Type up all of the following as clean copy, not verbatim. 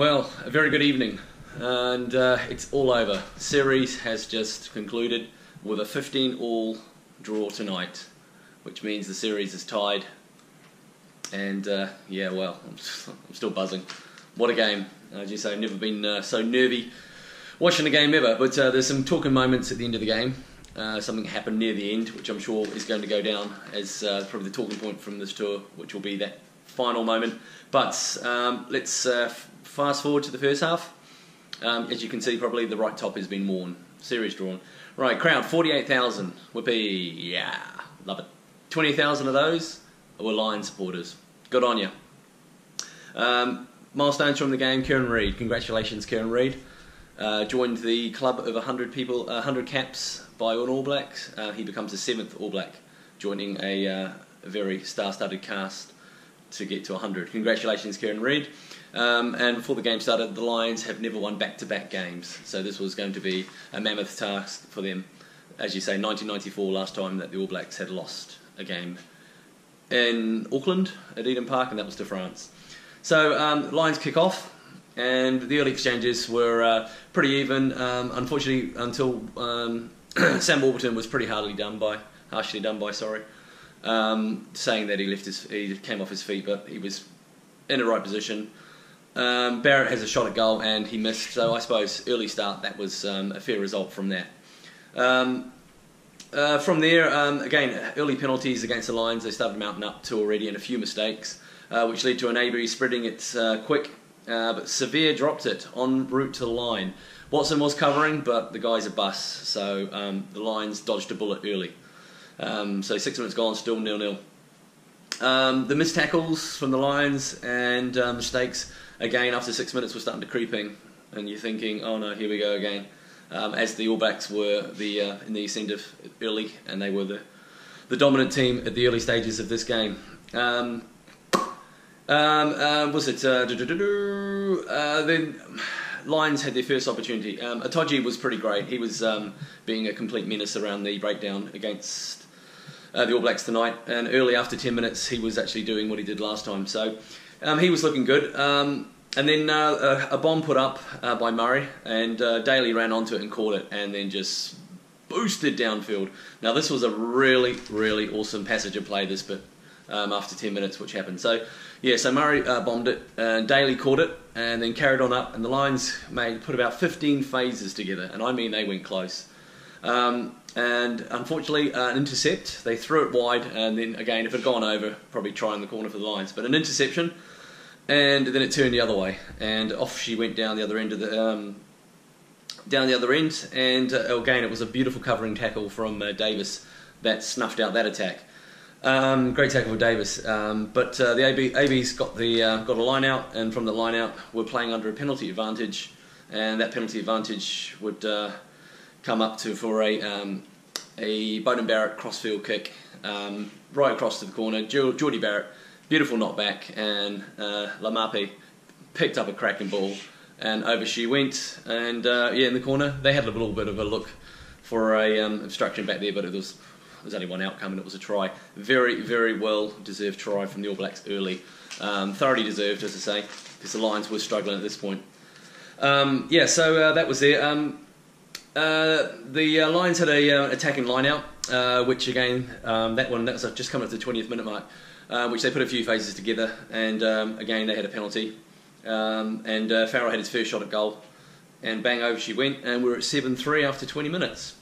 Well, a very good evening, and it's all over. The series has just concluded with a 15-all draw tonight, which means the series is tied. And yeah, well, I'm still buzzing. What a game! As you say, I've never been so nervy watching a game ever. But there's some talking moments at the end of the game. Something happened near the end, which I'm sure is going to go down as probably the talking point from this tour, which will be that final moment. But let's fast forward to the first half. As you can see, probably the right top has been worn. Series drawn. Right, crowd, 48,000. Whoopee, yeah, love it. 20,000 of those were Lions supporters. Good on you. Milestones from the game, Kieran Reid. Congratulations, Kieran Reid. Joined the club of 100 people, 100 caps by an All Blacks. He becomes the 7th All Black, joining a very star-studded cast to get to 100. Congratulations, Kieran Reid. And before the game started, the Lions have never won back-to-back games, so this was going to be a mammoth task for them. As you say, 1994, last time that the All Blacks had lost a game in Auckland at Eden Park, and that was to France. So Lions kick off, and the early exchanges were pretty even. Unfortunately, until Sam Warburton was pretty harshly done by, saying that he came off his feet, but he was in the right position. Barrett has a shot at goal and he missed, so I suppose early start, that was a fair result from that. From there, again, early penalties against the Lions. They started mounting up to already, and a few mistakes, which led to an AB spreading it quick, but Severe dropped it en route to the line. Watson was covering, but the guy's a bus, so the Lions dodged a bullet early. So 6 minutes gone, still 0-0. The missed tackles from the Lions and mistakes, again, after 6 minutes, were starting to creep in, and you're thinking, oh no, here we go again. As the All Blacks were in the ascendant early, and they were the dominant team at the early stages of this game. Then Lions had their first opportunity. Itoje was pretty great. He was being a complete menace around the breakdown against the All Blacks tonight, and early, after 10 minutes, he was actually doing what he did last time. So he was looking good. And then a bomb put up by Murray, and Daly ran onto it and caught it, and then just boosted downfield. Now this was a really, really awesome passage of play, this bit, after 10 minutes, which happened. So yeah, so Murray bombed it, and Daly caught it, and then carried on up, and the Lions put about 15 phases together, and I mean they went close. And unfortunately, an intercept. They threw it wide, and then again, if it had gone over, probably try in the corner for the Lions. But an interception, and then it turned the other way, and off she went down the other end of the and again, it was a beautiful covering tackle from Davis that snuffed out that attack. Great tackle for Davis, but the ABs got a line out, and from the line out, we're playing under a penalty advantage, and that penalty advantage would come up for a Beauden Barrett crossfield kick right across to the corner. Geordie Barrett, beautiful knockback, and Lamape picked up a cracking ball, and over she went, and yeah, in the corner, they had a little bit of a look for a obstruction back there, but there's only one outcome, and it was a try. Very, very well deserved try from the All Blacks early. Thoroughly deserved, as I say, because the Lions were struggling at this point. Yeah, so that was there. The Lions had a attacking line out, which again, that was just coming up to the 20th minute mark, which they put a few phases together, and again they had a penalty, and Farrell had his first shot at goal, and bang, over she went, and we're at 7-3 after 20 minutes.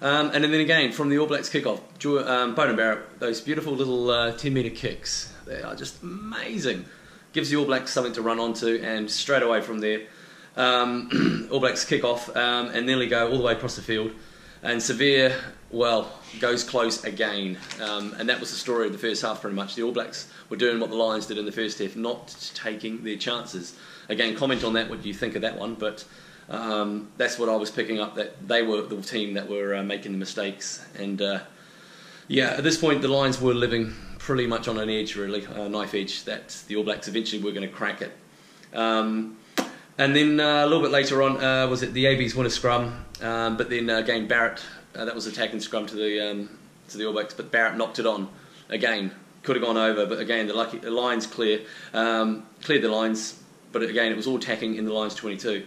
And then again, from the All Blacks kickoff, Beauden Barrett, those beautiful little 10-metre kicks, they are just amazing. Gives the All Blacks something to run onto, and straight away from there, All Blacks kick off and nearly go all the way across the field, and Severe, well, goes close again, and that was the story of the first half pretty much. The All Blacks were doing what the Lions did in the first half, not taking their chances. Again, comment on that, what do you think of that one, but that's what I was picking up, that they were the team that were making the mistakes, and yeah, at this point the Lions were living pretty much on an edge, really, a knife edge, that the All Blacks eventually were going to crack it. And then a little bit later on, was it the ABs won a scrum, but then again Barrett, that was attacking scrum to the All Blacks, but Barrett knocked it on again. Could have gone over, but again the Lions cleared the lines. but again, it was all attacking in the Lions 22.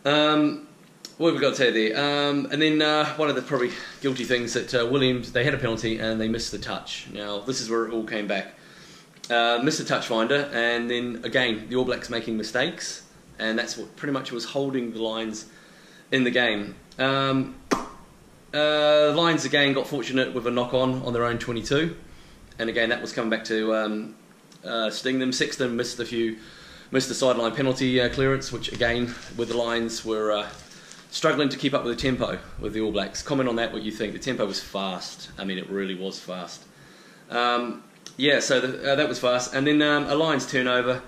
What have we got to say there? And then one of the probably guilty things that Williams, they had a penalty and they missed the touch. Now, this is where it all came back. Missed the touch finder, and then again, the All Blacks making mistakes, and that's what pretty much was holding the Lions in the game. Lions again got fortunate with a knock-on their own 22, and again, that was coming back to sting them. Sexton missed the sideline penalty clearance, which again, with the Lions were struggling to keep up with the tempo with the All Blacks. Comment on that, what you think. The tempo was fast. I mean, it really was fast. Yeah, so that was fast. And then a Lions turnover,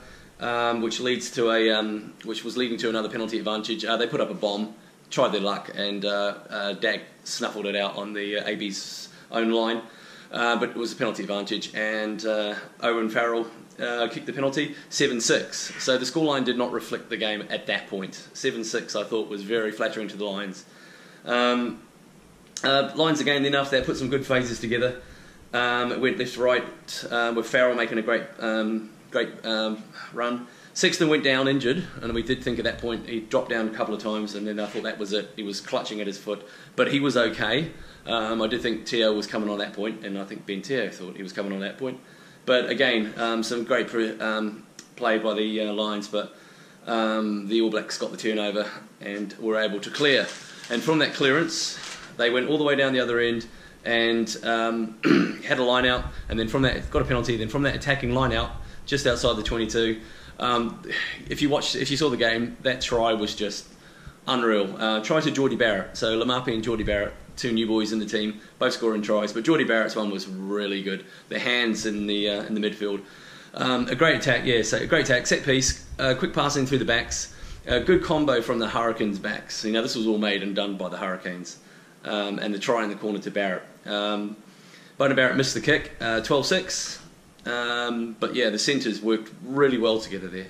which was leading to another penalty advantage. They put up a bomb, tried their luck, and Dag snuffled it out on the AB's own line. But it was a penalty advantage, and Owen Farrell kicked the penalty, 7-6. So the scoreline did not reflect the game at that point. 7-6 I thought was very flattering to the Lions. Lions again, then after that, put some good phases together. It went left to right, with Farrell making a great run. Sexton went down injured, and we did think at that point he dropped down a couple of times, and then I thought that was it. He was clutching at his foot, but he was okay. I did think Teo was coming on that point, and I think Ben Teo thought he was coming on that point. But again, some great play by the Lions, but the All Blacks got the turnover and were able to clear. And from that clearance, they went all the way down the other end and had a line out, and then from that got a penalty. Then from that attacking line out, just outside the 22. If you saw the game, that try was just unreal. Try to Jordie Barrett. So Lamapi and Jordie Barrett, two new boys in the team, both scoring tries. But Jordie Barrett's one was really good. The hands in the midfield, a great attack. Yeah, so a great attack, set piece, quick passing through the backs, a good combo from the Hurricanes backs. You know, this was all made and done by the Hurricanes, and the try in the corner to Barrett. Beauden Barrett missed the kick, 12-6. But yeah, the centres worked really well together there.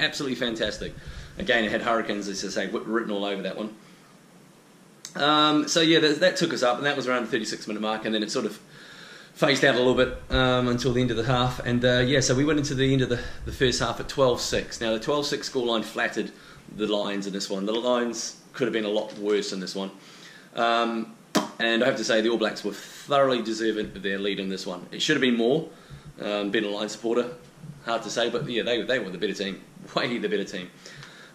Absolutely fantastic. Again, it had Hurricanes, as I say, written all over that one. So yeah, that took us up, and that was around the 36-minute mark, and then it sort of phased out a little bit until the end of the half. And yeah, so we went into the end of the first half at 12-6. Now, the 12-6 scoreline flattered the Lions in this one. The Lions could have been a lot worse in this one. And I have to say, the All Blacks were thoroughly deserving of their lead in this one. It should have been more. Being a Lions supporter, hard to say, but yeah, they were the better team, way the better team.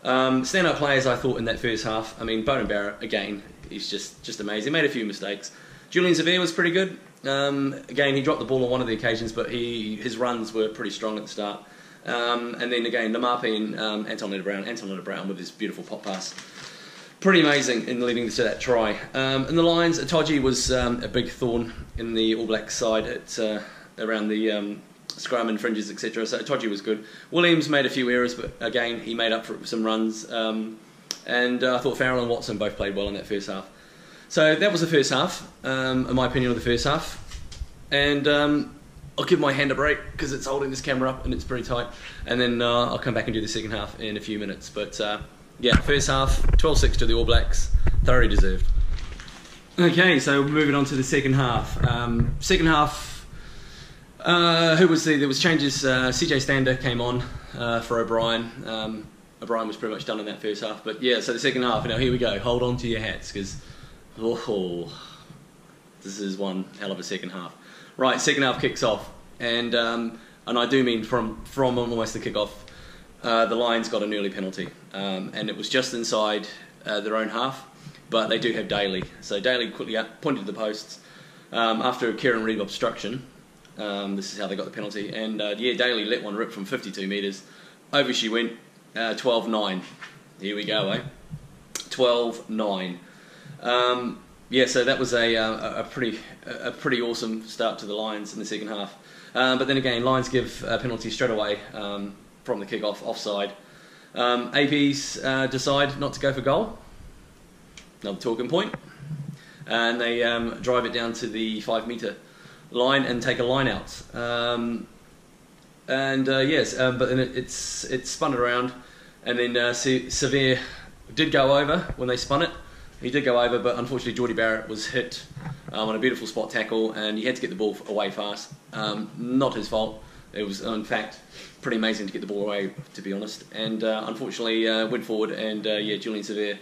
Standout players, I thought, in that first half. I mean, Beauden Barrett, again, he's just amazing. He made a few mistakes. Julian Zavir was pretty good. Again, he dropped the ball on one of the occasions, but his runs were pretty strong at the start. And then again, Lamapi and Anton Litter-Brown with his beautiful pop pass. Pretty amazing in leading to that try. In the Lions, Itoje was a big thorn in the All Blacks side around the scrum and fringes, etc. So Itoje was good. Williams made a few errors, but again, he made up for it with some runs. And I thought Farrell and Watson both played well in that first half. So that was the first half, in my opinion, of the first half. And I'll give my hand a break because it's holding this camera up and it's pretty tight. And then I'll come back and do the second half in a few minutes. But yeah, first half, 12-6 to the All Blacks, thoroughly deserved. Okay, so moving on to the second half. Second half. There was changes. CJ Stander came on for O'Brien. O'Brien was pretty much done in that first half. But yeah, so the second half. Now here we go. Hold on to your hats because this is one hell of a second half. Right, second half kicks off, and I do mean from almost the kick-off, the Lions got an early penalty, and it was just inside their own half. But they do have Daly, so Daly quickly pointed to the posts after a Kieran Reid obstruction. This is how they got the penalty, and yeah, Daly let one rip from 52 metres. Over she went, 12-9. Here we go, 12-9. Yeah, so that was a pretty awesome start to the Lions in the second half. But then again, Lions give a penalty straight away from the kick-off, offside. APs decide not to go for goal. Another talking point. And they drive it down to the 5-metre line and take a line out. Yes, but then it spun it around, and then Severe did go over when they spun it. He did go over, but unfortunately Jordie Barrett was hit on a beautiful spot tackle, and he had to get the ball away fast. Not his fault. It was, in fact, pretty amazing to get the ball away, to be honest. And unfortunately, went forward, and Julian Severe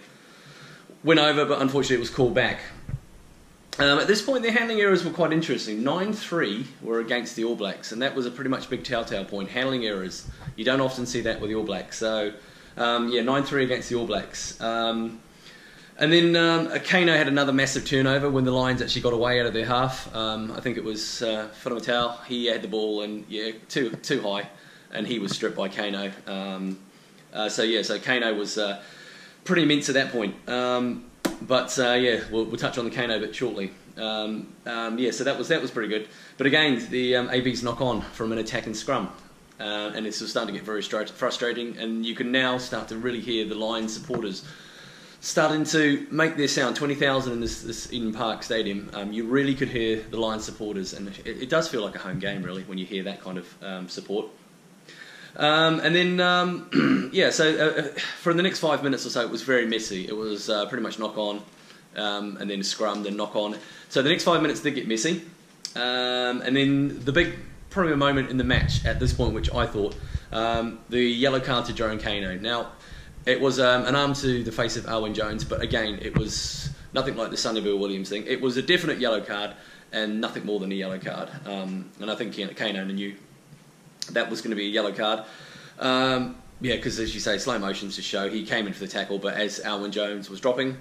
went over, but unfortunately it was called back. At this point, their handling errors were quite interesting. 9-3 were against the All Blacks, and that was a pretty much big telltale point. Handling errors. You don't often see that with the All Blacks. So, 9-3 against the All Blacks. And then Kano had another massive turnover when the Lions actually got away out of their half. I think it was Whanamatal. He had the ball and too high, and he was stripped by Kano. So Kano was pretty immense at that point. We'll touch on the Kano bit shortly. So that was pretty good. But again, the ABs knock on from an attack and scrum. And it's starting to get very frustrating, and you can now start to really hear the Lions supporters starting to make their sound. 20,000 in this Eden Park Stadium. You really could hear the Lions supporters, and it does feel like a home game, really, when you hear that kind of support. For the next 5 minutes or so, it was very messy. It was pretty much knock on, and then scrum, then knock on. So the next 5 minutes did get messy, and then the big probably a moment in the match at this point, which I thought, the yellow card to Jerome Kano. Now, it was an arm to the face of Alwyn Jones, but again, it was nothing like the Sonny Bill Williams thing. It was a definite yellow card, and nothing more than a yellow card. And I think Kano knew that was going to be a yellow card. Because as you say, slow motions to show he came in for the tackle, but as Alwyn Jones was dropping,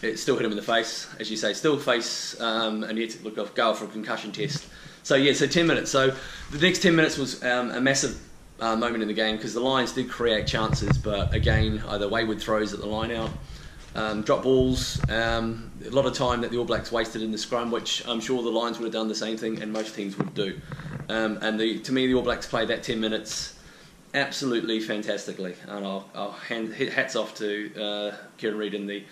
it still hit him in the face. As you say, still face, and he had to go for a concussion test. So 10 minutes. So the next 10 minutes was a massive moment in the game, because the Lions did create chances, but again, either wayward throws at the line out, drop balls, a lot of time that the All Blacks wasted in the scrum, which I'm sure the Lions would have done the same thing, and most teams would do. To me, the All Blacks played that 10 minutes absolutely fantastically, and I'll hit hats off to Kieran Reid and the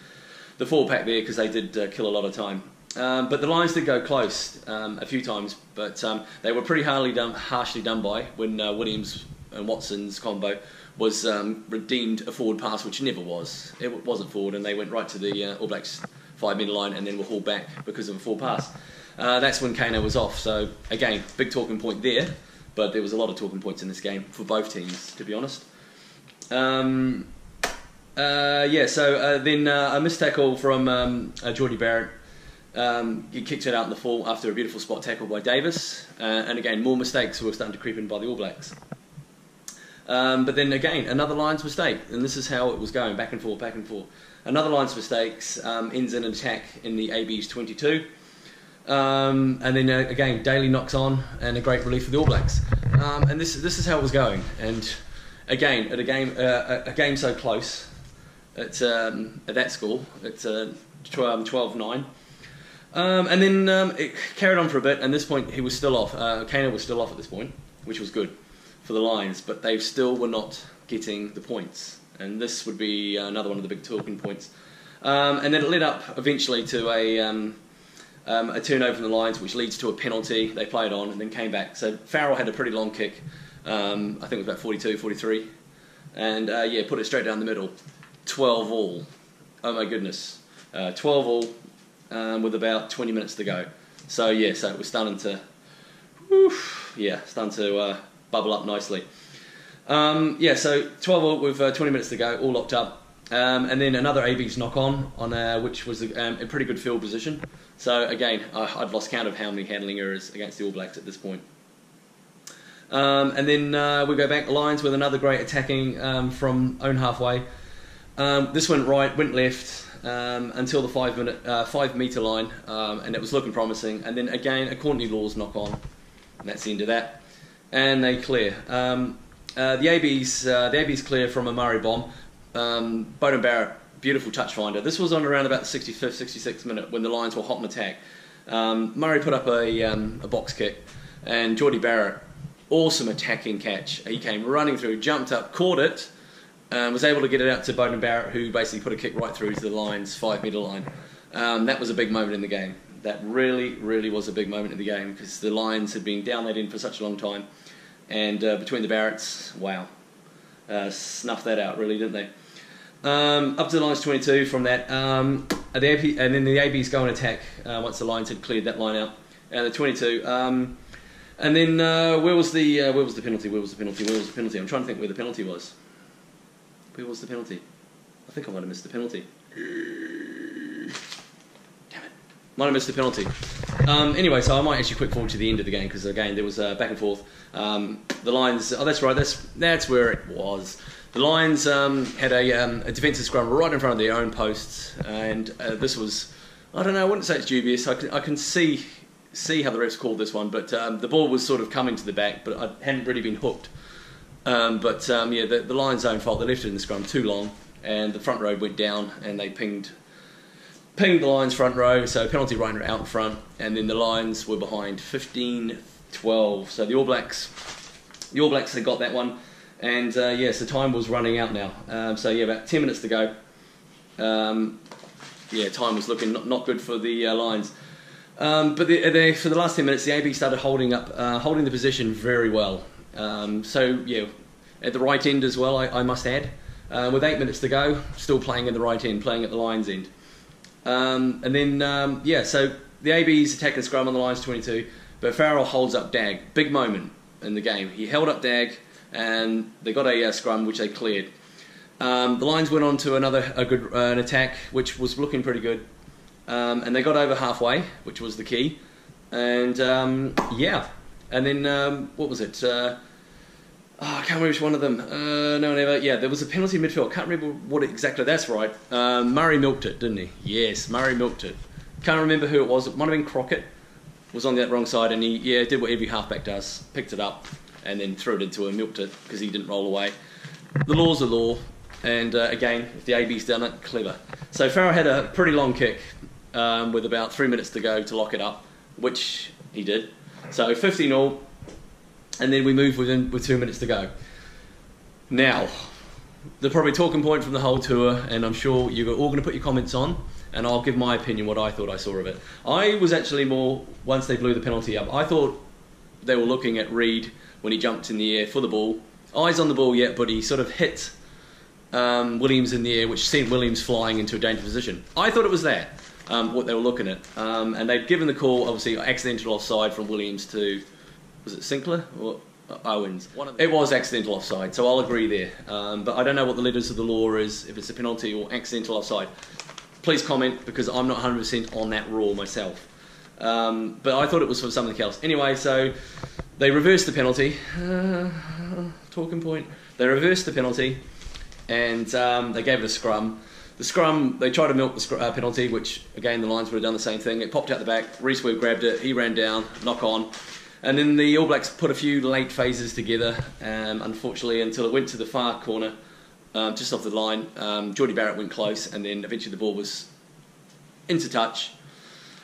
forward pack there, because they did kill a lot of time. But the Lions did go close a few times, but they were pretty harshly done by when Williams and Watson's combo was redeemed a forward pass, which never was. It wasn't forward, and they went right to the All Blacks 5-metre line and then were hauled back because of a forward pass. That's when Kano was off. So again, big talking point there, but there was a lot of talking points in this game for both teams, to be honest. Then a missed tackle from Jordie Barrett. He kicked it out in the fall after a beautiful spot tackle by Davis, and again, more mistakes were starting to creep in by the All Blacks. But then again, another Lions mistake, and this is how it was going, back and forth, back and forth. Another Lions mistakes ends in an attack in the AB's 22. And then again, Daly knocks on, and a great relief for the All Blacks. And this is how it was going. And again, at a game so close, at that score, it's 12-9. And then it carried on for a bit, and at this point he was still off. Kano was still off at this point, which was good for the Lions, but they still were not getting the points. And this would be another one of the big talking points. And then it led up eventually to a turnover from the Lions, which leads to a penalty. They played on and then came back. So Farrell had a pretty long kick, I think it was about 42, 43, and put it straight down the middle. 12 all. Oh my goodness. 12 all. With about 20 minutes to go. So it was starting to bubble up nicely. So 12 all with 20 minutes to go, all locked up. And then another AB's knock on which was a pretty good field position. So again, I'd lost count of how many handling errors against the All Blacks at this point. And then we go back, Lions with another great attacking from own halfway. This went right, went left, until the 5-metre line, and it was looking promising. And then again, a Courtney Laws knock on, and that's the end of that. And they clear. The AB's clear from a Murray bomb. Beauden Barrett, beautiful touch finder. This was on around about the 65th, 66th minute when the Lions were hot in attack. Murray put up a box kick, and Jordie Barrett, awesome attacking catch. He came running through, jumped up, caught it, was able to get it out to Beauden Barrett, who basically put a kick right through to the Lions' 5-metre line. That was a big moment in the game. That really, really was a big moment in the game, because the Lions had been down that end for such a long time. And between the Barretts, wow, snuffed that out, really, didn't they? Up to the Lions 22 from that. And then the ABs go on attack once the Lions had cleared that line out. And the 22, And then where was the penalty? Where was the penalty? Where was the penalty? I'm trying to think where the penalty was. Where was the penalty? I think I might have missed the penalty. Damn it. Might have missed the penalty. Anyway, so I might actually quick forward to the end of the game because again there was back and forth. The Lions. Oh, that's right. That's where it was. The Lions had a defensive scrum right in front of their own posts, and this was, I don't know, I wouldn't say it's dubious. I can see how the refs called this one, but the ball was sort of coming to the back, but I hadn't really been hooked. Yeah, the Lions' own fault. They left it in the scrum too long, and the front row went down, and they pinged the Lions' front row, so penalty right out in front, and then the Lions were behind 15-12. So the All Blacks had got that one, and so time was running out now. About 10 minutes to go. Time was looking not good for the Lions. But for the last 10 minutes, the AB started holding the position very well. At the right end as well, I must add. With 8 minutes to go, still playing in the right end, playing at the Lions end. So the AB's attacking the scrum on the Lions 22, but Farrell holds up Dag. Big moment in the game. He held up Dag, and they got a scrum which they cleared. The Lions went on to an attack which was looking pretty good. And they got over halfway, which was the key. And and then what was it? I can't remember which one of them. There was a penalty in midfield. I can't remember what exactly. That's right. Murray milked it, didn't he? Yes, Murray milked it. Can't remember who it was. It might have been Crockett. Was on that wrong side, and he did what every halfback does: picked it up and then threw it into him, milked it because he didn't roll away. The law's a law, and again, if the AB's done it, clever. So Farrell had a pretty long kick with about 3 minutes to go to lock it up, which he did. So 50-0, and then we moved with 2 minutes to go. Now, the probably talking point from the whole tour, and I'm sure you're all going to put your comments on, and I'll give my opinion, what I thought I saw of it. I was actually more, once they blew the penalty up, I thought they were looking at Reid when he jumped in the air for the ball. Eyes on the ball yet, but he sort of hit Williams in the air, which sent Williams flying into a dangerous position. I thought it was that, what they were looking at. And they'd given the call, obviously, accidental offside from Williams to, was it Sinclair or Owens? It was accidental offside, so I'll agree there. But I don't know what the letters of the law is, if it's a penalty or accidental offside. Please comment, because I'm not 100% on that rule myself. But I thought it was for something else. Anyway, so they reversed the penalty. Talking point. They reversed the penalty, and they gave it a scrum. The scrum, they tried to milk the penalty, which, again, the Lions would have done the same thing. It popped out the back. Reece Webb grabbed it. He ran down, knock on. And then the All Blacks put a few late phases together, unfortunately, until it went to the far corner, just off the line. Jordie Barrett went close, and then eventually the ball was into touch.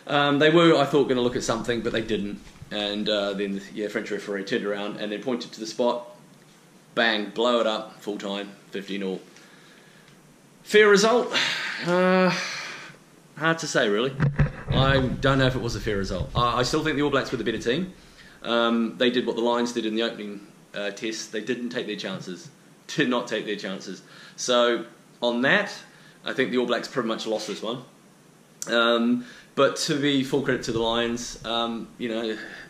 They were, I thought, going to look at something, but they didn't. And then the French referee turned around and then pointed to the spot. Bang, blow it up, full time, 50-0. Fair result? Hard to say, really. I don't know if it was a fair result. I still think the All Blacks were the better team. They did what the Lions did in the opening test. They didn't take their chances. Did not take their chances. So, on that, I think the All Blacks pretty much lost this one. But to be full credit to the Lions,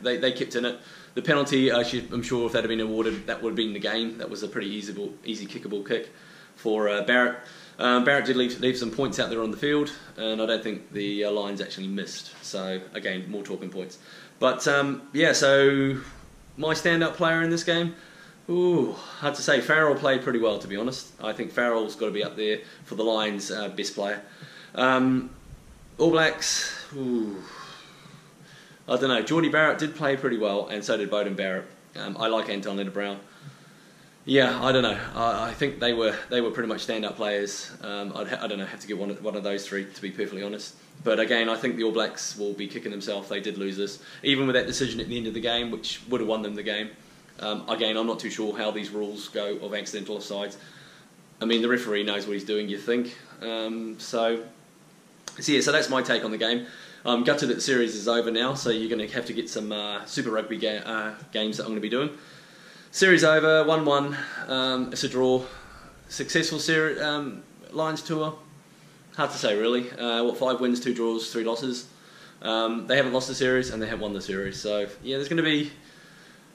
they kept in it. The penalty, I'm sure if that had been awarded, that would have been the game. That was a pretty easy kickable kick for Barrett. Barrett did leave some points out there on the field, and I don't think the Lions actually missed. So, again, more talking points. But, so my standout player in this game, hard to say. Farrell played pretty well, to be honest. I think Farrell's got to be up there for the Lions' best player. All Blacks, I don't know. Jordie Barrett did play pretty well, and so did Beauden Barrett. I like Anton Lienert-Brown. Yeah, I don't know. I think they were pretty much stand-up players. I don't know. Have to get one of those three, to be perfectly honest. But again, I think the All Blacks will be kicking themselves. They did lose this, even with that decision at the end of the game, which would have won them the game. Again, I'm not too sure how these rules go of accidental offsides. I mean, the referee knows what he's doing, you think. So that's my take on the game. I'm gutted that the series is over now, so you're going to have to get some Super Rugby games that I'm going to be doing. Series over, 1-1. It's a draw. Successful series, Lions tour. Hard to say, really. 5 wins, 2 draws, 3 losses. They haven't lost the series, and they haven't won the series. So, yeah, there's going to be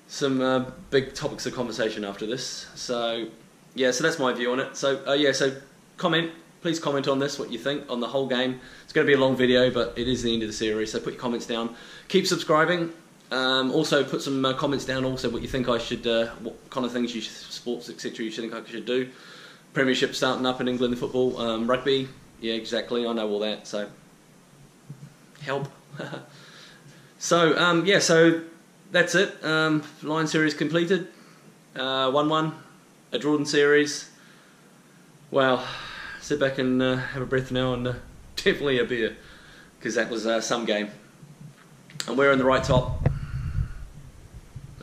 some big topics of conversation after this. So yeah, so that's my view on it. So yeah, so please comment on this, what you think on the whole game. It's going to be a long video, but it is the end of the series, so put your comments down. Keep subscribing. Also put some comments down also what you think I should, what kind of things, sports etc. you think I should do. Premiership starting up in England football, rugby, yeah exactly, I know all that, so help. So yeah, so that's it. Lion series completed, 1-1, a drawn series. Wow. Sit back and have a breath now, and definitely a beer, because that was some game. And we're in the right top,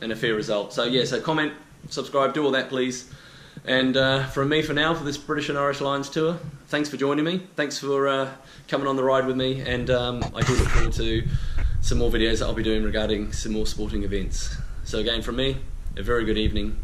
and a fair result. So yeah, so comment, subscribe, do all that please. And from me for now, for this British and Irish Lions tour, thanks for joining me. Thanks for coming on the ride with me, and I do look forward to some more videos that I'll be doing regarding some more sporting events. So again, from me, a very good evening.